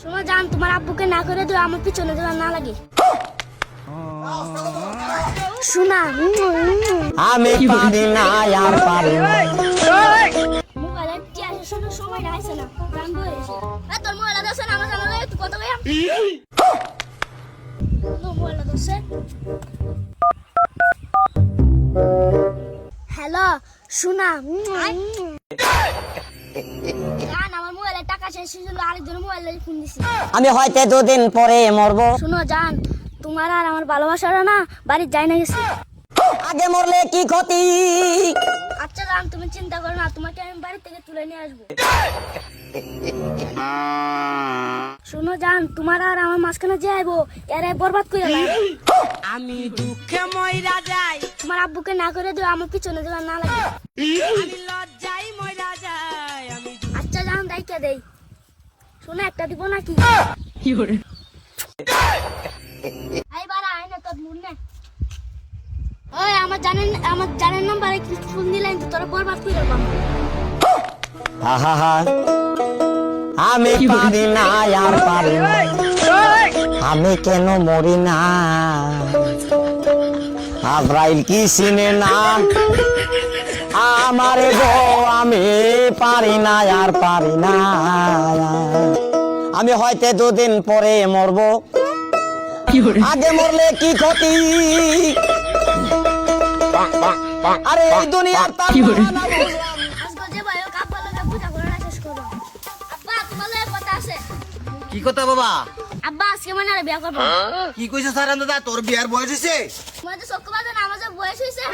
শোনো জান, তোমার আব্বুকে না করে দিও, আমার পিছনে যেন না লাগে। শোনা আমি পারি না আর পারি না। মোবাইলের টিয়ারের সঙ্গে সময় রাখছে না, গান বলেছে। তোর মোবাইল আছে না আমার জানা তুই কত ভাইয়া মোবাইল আছে। হ্যালো শোনা জান, আমার মোবাইলে টাকা শেষ হয়ে গেল, আরেকজনের মোবাইলে ফোন দিছি। আমি হয়তো দুদিন পরে মরবো। শোনো জান, তোমার আর আমার ভালোবাসাটা না বাড়ি যাই না গেছে। আগে মরলে কি ক্ষতি? আচ্ছা জান, তুমি চিন্তা করো না, তোমাকে আমি বাড়ি থেকে তুলে নিয়ে আসবো। শোনো জান, তোমার আর আমার মাঝখানে যে আইবো এরাই বরবাদ করে দেয়। আমি দুঃখে মইরা যাই, তোমার আব্বুকে না করে দিও, আমার পিছনে যেন না লাগে। আমি লজ্জায় মইরা যাই। আমি আচ্ছা জান, দায়িত্ব দেই। শোনো একটা দিব নাকি? এই বাড়া আয় না, তোর মুন্নে ওই আমার জানেন নাম্বারে কি ফোন দিলেন তো তোরা বরবাদ করে দেব। আহা, আমি পারি না আর পারি না। আমি কেন মরি না? আব্রাইল কি চিনে না আমারে গো? আমি পারি না আর পারি না। আমি হয়তো দুদিন পরে মরবো। আগে মরলে কি ক্ষতি? আরে এই দুনিয়ার তার আজকে যে ভাই ও কাপড় লাগা পূজা করে না শেষ করব। আব্বা তোমার লগে কথা আছে। কি কথা বাবা? আব্বা আজকে মানে আর বিয়া করব। কি কইছ স্যার? দাদা তোর বিয়ার বয়স হইছে? তোমার তো চক্কর বাজে না, আমার যে বয়স হইছে।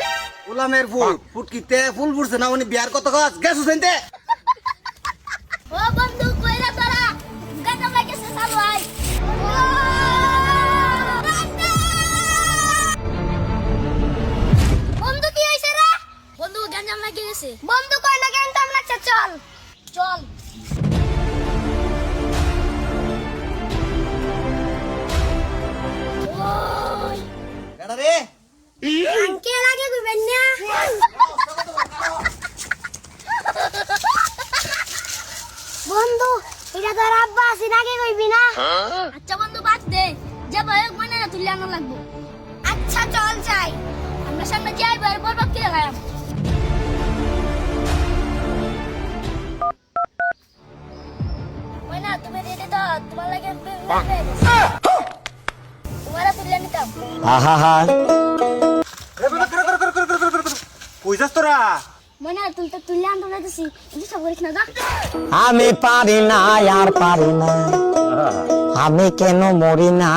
গোলামের ফুল ফুটকিতে ফুল ফুটছে না, উনি বিয়ার কত কাজ গেছো সেনতে? ও বন্ধু কইরা তোরা গাটা লাগেছে চালু আই। বন্ধু কি হইছে রে? বন্ধু গঞ্জাম লাগি গেছে। বন্ধু কই না গঞ্জাম লাগছে, চল চল। ওই এডা রে আঙ্কে লাগে কইবেন না। বন্ধু এটা তোর আব্বা আছে নাকি কইবি না? আচ্ছা বন্ধু বাদ দে, যে বয়ক মানে না তুই আনো লাগবো। আচ্ছা চল যাই, আমরা সামনে যাই বয়র বরবাদ করে লাগাম। ময়না তুমি রেডি তো? তোমার লাগে তোমারা তুলে নিতাম। আহা, কই যাস তোরা? ময়না তুই তো তুলে আনতে দিছি, কিন্তু সব করিস না যা। আমি পারি না আর পারি না। আমি কেন মরি না?